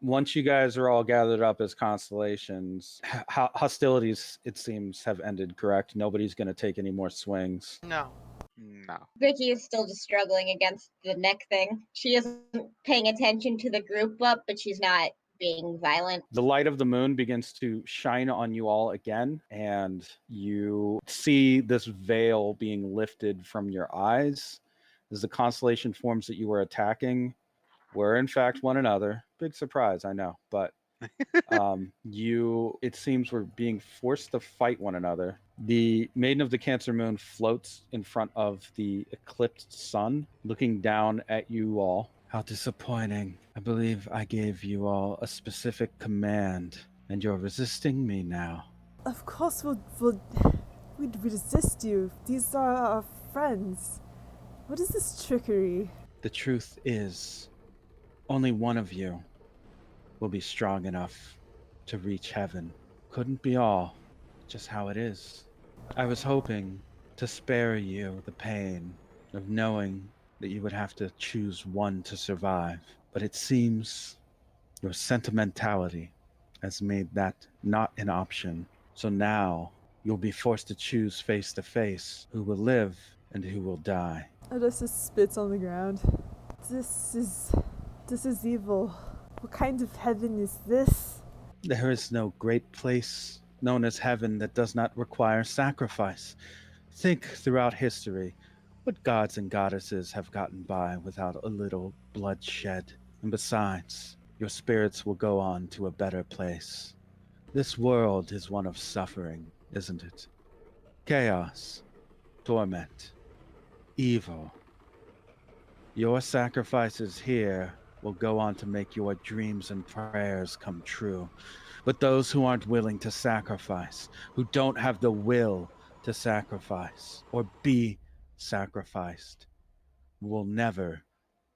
Once you guys are all gathered up as constellations, hostilities, it seems, have ended, correct? Nobody's going to take any more swings. No. No. Vicky is still just struggling against the neck thing. She isn't paying attention to the group up, but she's not being violent. The light of the moon begins to shine on you all again, and you see this veil being lifted from your eyes as the constellation forms that you were attacking were in fact one another. Big surprise, I know, but you, it seems, were being forced to fight one another. The Maiden of the Cancer Moon floats in front of the eclipsed sun, looking down at you all. How disappointing. I believe I gave you all a specific command, and you're resisting me now. Of course we'd resist you. These are our friends. What is this trickery? The truth is, only one of you will be strong enough to reach heaven. Couldn't be all, just how it is. I was hoping to spare you the pain of knowing that you would have to choose one to survive, but it seems your sentimentality has made that not an option. So now you'll be forced to choose face to face who will live and who will die. Odessa spits on the ground. This is evil. What kind of heaven is this? There is no great place known as heaven that does not require sacrifice. Think throughout history, what gods and goddesses have gotten by without a little bloodshed? And besides, your spirits will go on to a better place. This world is one of suffering, isn't it? Chaos, torment, evil. Your sacrifices here will go on to make your dreams and prayers come true. But those who aren't willing to sacrifice, who don't have the will to sacrifice or be sacrificed, will never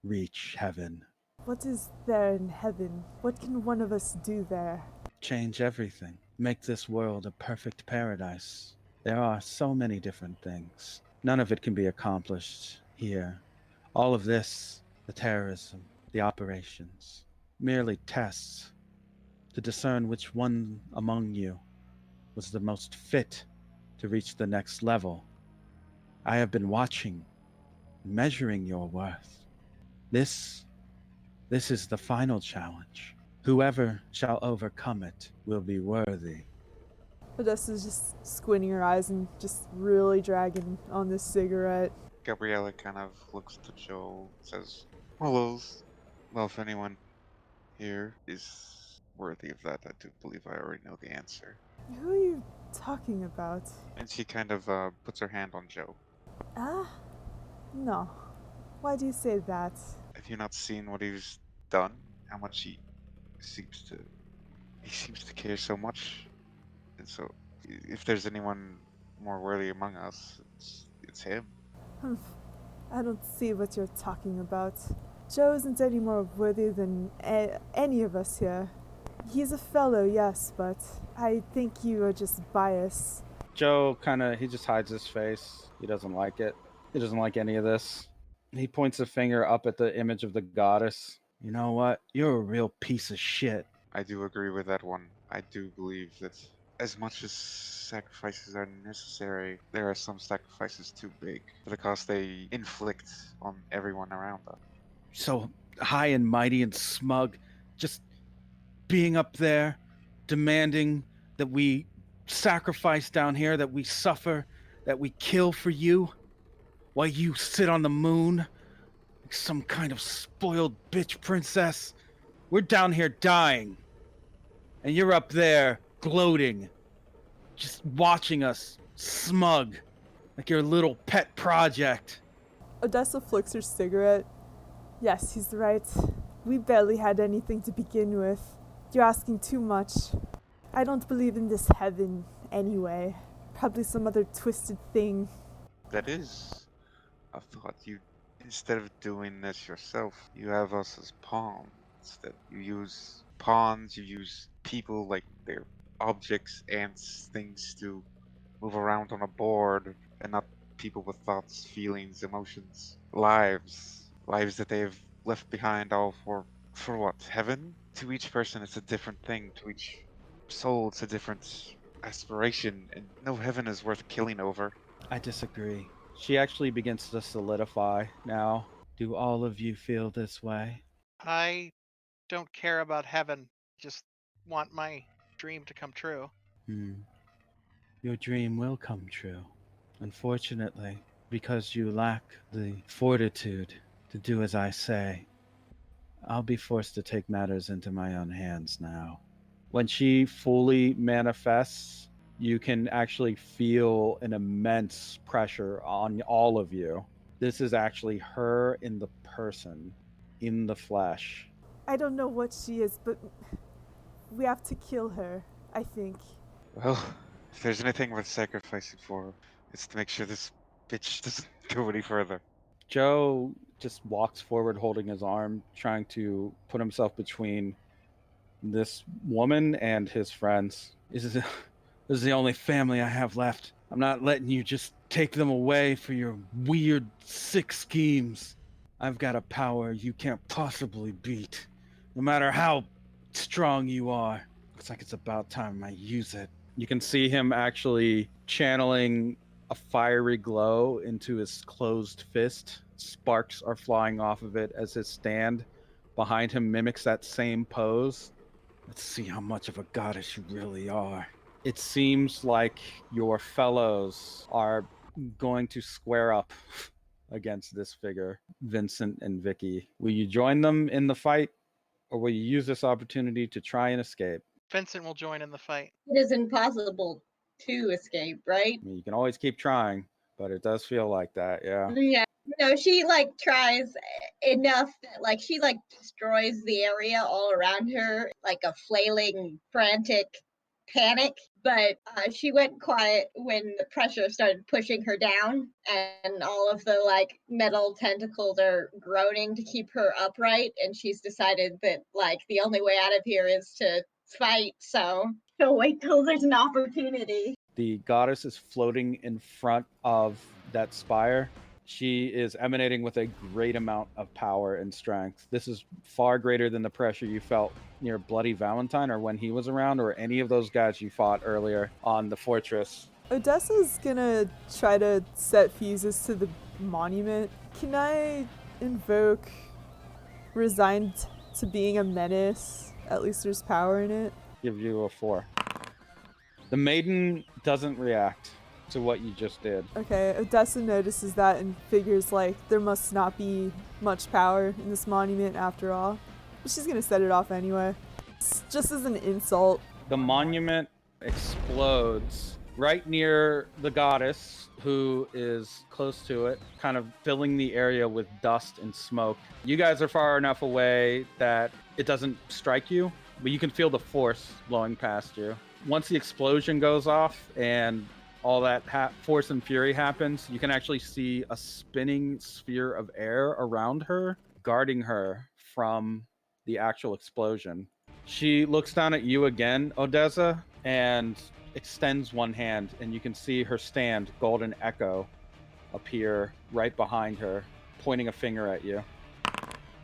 reach heaven. What is there in heaven? What can one of us do there? Change everything. Make this world a perfect paradise. There are so many different things. None of it can be accomplished here. All of this, the terrorism, the operations, merely tests to discern which one among you was the most fit to reach the next level. I have been watching, measuring your worth. This is the final challenge. Whoever shall overcome it will be worthy. Odessa's just squinting her eyes and just really dragging on this cigarette. Gabriella kind of looks to Joe, says, well, if anyone here is worthy of that, I do believe I already know the answer. Who are you talking about? And she kind of puts her hand on Joe. No. Why do you say that? Have you not seen what he's done? How much he seems to care so much. And so, if there's anyone more worthy among us, it's him. I don't see what you're talking about. Joe isn't any more worthy than any of us here. He's a fellow, yes, but I think you are just biased. Joe he just hides his face. He doesn't like it. He doesn't like any of this. He points a finger up at the image of the goddess. You know what? You're a real piece of shit. I do agree with that one. I do believe that as much as sacrifices are necessary, there are some sacrifices too big for the cost they inflict on everyone around us. So high and mighty and smug, just being up there, demanding that we sacrifice down here, that we suffer, that we kill for you, while you sit on the moon like some kind of spoiled bitch princess. We're down here dying, and you're up there gloating, just watching us smug, like your little pet project. Odessa flicks her cigarette. Yes, he's right. We barely had anything to begin with. You're asking too much. I don't believe in this heaven anyway. Probably some other twisted thing. That is, I thought you, instead of doing this yourself, you have us as pawns. That you use pawns, you use people like they're objects, ants, things to move around on a board, and not people with thoughts, feelings, emotions, lives that they've left behind all for For what? Heaven? To each person, it's a different thing. To each soul, it's a different aspiration. And no heaven is worth killing over. I disagree. She actually begins to solidify now. Do all of you feel this way? I don't care about heaven. Just want my dream to come true. Hmm. Your dream will come true. Unfortunately, because you lack the fortitude to do as I say, I'll be forced to take matters into my own hands now. When she fully manifests, you can actually feel an immense pressure on all of you. This is actually her in the person, in the flesh. I don't know what she is, but we have to kill her, I think. Well, if there's anything worth sacrificing for, it's to make sure this bitch doesn't go any further. Joe just walks forward holding his arm, trying to put himself between this woman and his friends. This is the only family I have left. I'm not letting you just take them away for your weird, sick schemes. I've got a power you can't possibly beat, no matter how strong you are. Looks like it's about time I use it. You can see him actually channeling a fiery glow into his closed fist. Sparks are flying off of it as his stand behind him mimics that same pose. Let's see how much of a goddess you really are. It seems like your fellows are going to square up against this figure, Vincent and Vicky. Will you join them in the fight, or will you use this opportunity to try and escape? Vincent will join in the fight. It is impossible to escape, right? I mean, you can always keep trying, but it does feel like that, yeah. Yeah. No, she like tries enough that like she like destroys the area all around her, like a flailing, frantic panic. But she went quiet when the pressure started pushing her down, and all of the like metal tentacles are groaning to keep her upright. And she's decided that like the only way out of here is to fight. So she'll wait till there's an opportunity. The goddess is floating in front of that spire. She is emanating with a great amount of power and strength. This is far greater than the pressure you felt near Bloody Valentine or when he was around or any of those guys you fought earlier on the fortress. Odessa's gonna try to set fuses to the monument. Can I invoke resigned to being a menace? At least there's power in it. Give you a 4. The maiden doesn't react to what you just did. Okay, Odessa notices that and figures like there must not be much power in this monument after all. But she's gonna set it off anyway. It's just as an insult. The monument explodes right near the goddess, who is close to it, kind of filling the area with dust and smoke. You guys are far enough away that it doesn't strike you, but you can feel the force blowing past you. Once the explosion goes off and all that force and fury happens, you can actually see a spinning sphere of air around her, guarding her from the actual explosion. She looks down at you again, Odessa, and extends one hand, and you can see her stand, Golden Echo, appear right behind her, pointing a finger at you,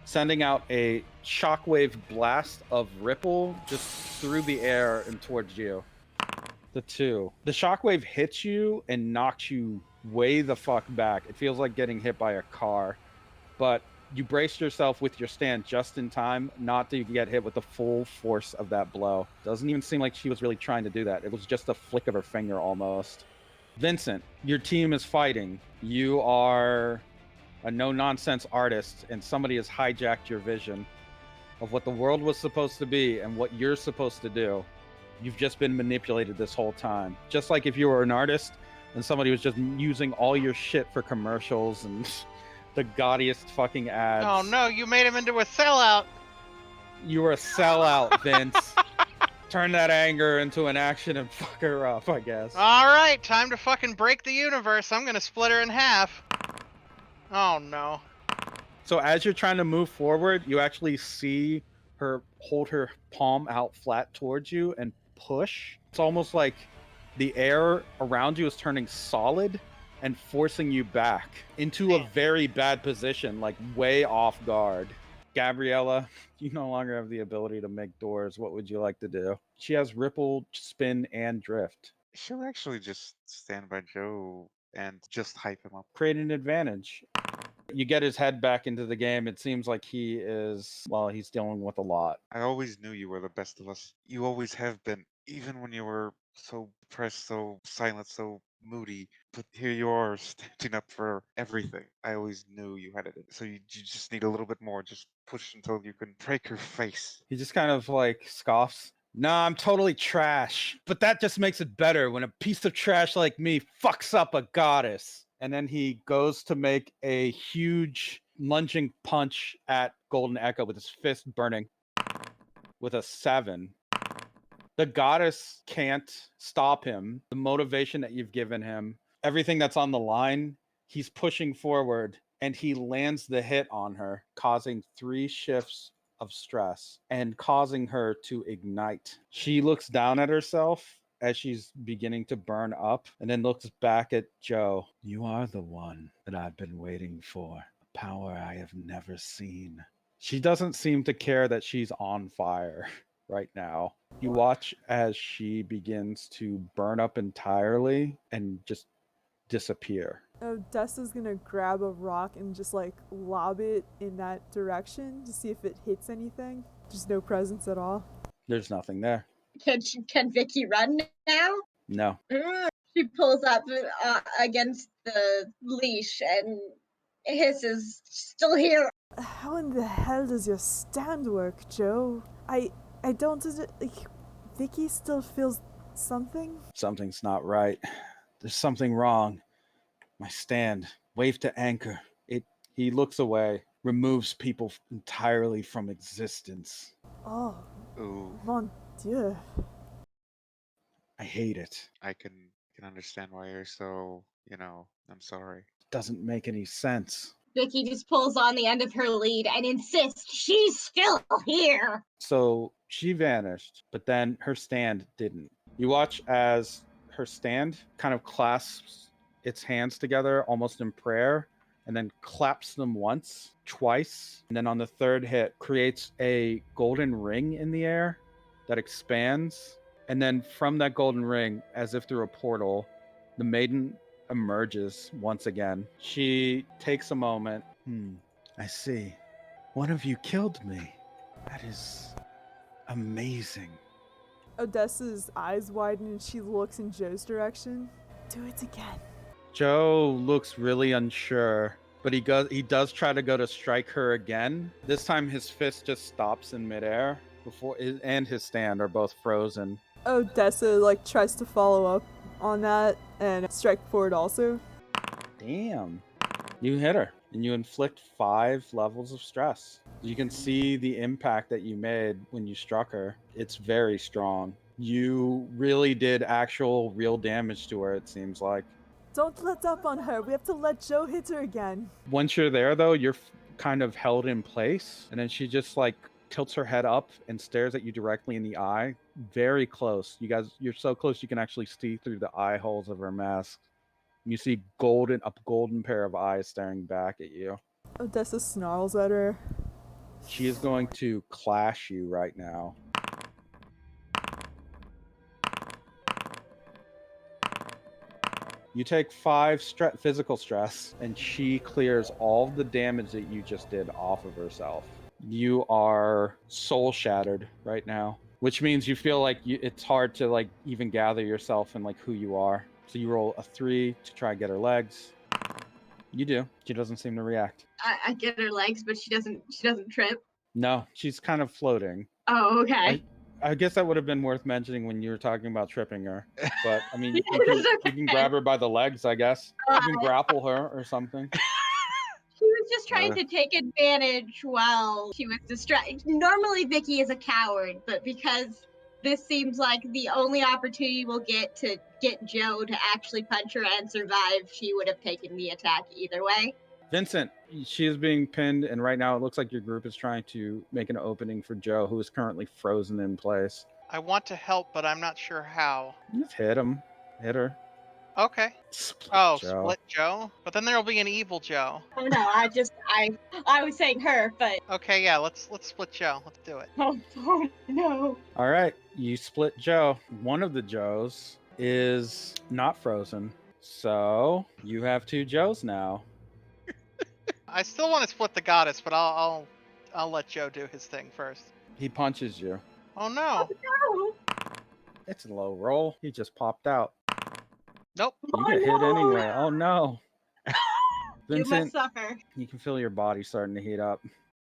sending out a shockwave blast of ripple just through the air and towards you. The 2. The shockwave hits you and knocks you way the fuck back. It feels like getting hit by a car, but you brace yourself with your stand just in time not to get hit with the full force of that blow. Doesn't even seem like she was really trying to do that. It was just a flick of her finger almost. Vincent, your team is fighting. You are a no-nonsense artist, and somebody has hijacked your vision of what the world was supposed to be and what you're supposed to do. You've just been manipulated this whole time. Just like if you were an artist and somebody was just using all your shit for commercials and the gaudiest fucking ads. Oh no, you made him into a sellout. You were a sellout, Vince. Turn that anger into an action and fuck her up, I guess. All right, time to fucking break the universe. I'm gonna split her in half. Oh no. So as you're trying to move forward, you actually see her hold her palm out flat towards you and push. It's almost like the air around you is turning solid and forcing you back into a very bad position, like way off guard. Gabriella, you no longer have the ability to make doors. What would you like to do? She has ripple, spin, and drift. She'll actually just stand by Joe and just hype him up. Create an advantage. You get his head back into the game. It seems like he is, well, he's dealing with a lot. I always knew you were the best of us. You always have been, even when you were so depressed, so silent, so moody. But here you are, standing up for everything. I always knew you had it. So you just need a little bit more. Just push until you can break your face. He just kind of like scoffs. Nah, I'm totally trash. But that just makes it better when a piece of trash like me fucks up a goddess. And then he goes to make a huge lunging punch at Golden Echo with his fist burning with a 7. The goddess can't stop him. The motivation that you've given him, everything that's on the line, he's pushing forward and he lands the hit on her, causing 3 shifts of stress and causing her to ignite. She looks down at herself as she's beginning to burn up and then looks back at Joe. You are the one that I've been waiting for, a power I have never seen. She doesn't seem to care that she's on fire right now. You watch as she begins to burn up entirely and just disappear. Odessa's gonna grab a rock and just like lob it in that direction to see if it hits anything. Just no presence at all. There's nothing there. Can Vicky run now? No. She pulls up against the leash and hisses, "Still here." How in the hell does your stand work, Joe? I don't like. Vicky still feels something. Something's not right. There's something wrong. My stand. Wave to anchor. He looks away, removes people entirely from existence. Oh, Ooh, mon Dieu. I hate it. I can understand why you're so, I'm sorry. It doesn't make any sense. Vicky just pulls on the end of her lead and insists she's still here. So she vanished, but then her stand didn't. You watch as her stand kind of clasps its hands together almost in prayer and then claps them once, twice, and then on the third hit creates a golden ring in the air that expands. And then from that golden ring, as if through a portal, the maiden emerges once again. She takes a moment. I see. One of you killed me. That is amazing. Odessa's eyes widen and she looks in Joe's direction. Do it again. Joe looks really unsure, but he does try to go to strike her again. This time his fist just stops in midair and his stand are both frozen. Odessa like tries to follow up on that and strike forward also. Damn. You hit her and you inflict 5 levels of stress. You can see the impact that you made when you struck her. It's very strong. You really did actual real damage to her, it seems like. Don't let up on her. We have to let Joe hit her again. Once you're there, though, you're kind of held in place. And then she just like tilts her head up and stares at you directly in the eye. Very close. You guys, you're so close you can actually see through the eye holes of her mask. You see a golden pair of eyes staring back at you. Odessa snarls at her. She is going to clash you right now. You take 5 physical stress, and she clears all the damage that you just did off of herself. You are soul shattered right now, which means you feel like it's hard to like even gather yourself and like who you are. So you roll a 3 to try and get her legs. You do. She doesn't seem to react. I get her legs, but she doesn't trip. No, she's kind of floating. Oh, okay. I guess that would have been worth mentioning when you were talking about tripping her. But I mean, It's you can grab her by the legs, I guess. You can grapple her or something. She was just trying to take advantage while she was distracted. Normally, Vicky is a coward, but because this seems like the only opportunity we'll get to get Joe to actually punch her and survive, she would have taken the attack either way. Vincent, she is being pinned, and right now it looks like your group is trying to make an opening for Joe, who is currently frozen in place. I want to help, but I'm not sure how. Just hit him. Hit her. Okay. Split Oh, Joe. split Joe? But then there'll be an evil Joe. Oh no, I I was saying her, but Okay, yeah, let's split Joe. Let's do it. oh no. All right, you split Joe. One of the Joes is not frozen, so you have 2 Joes now. I still want to split the goddess, but I'll let Joe do his thing first. He punches you. Oh no. No. It's a low roll. He just popped out. Nope. You Oh, get hit no. anyway. Oh no. You must Vincent, suffer. you can feel your body starting to heat up.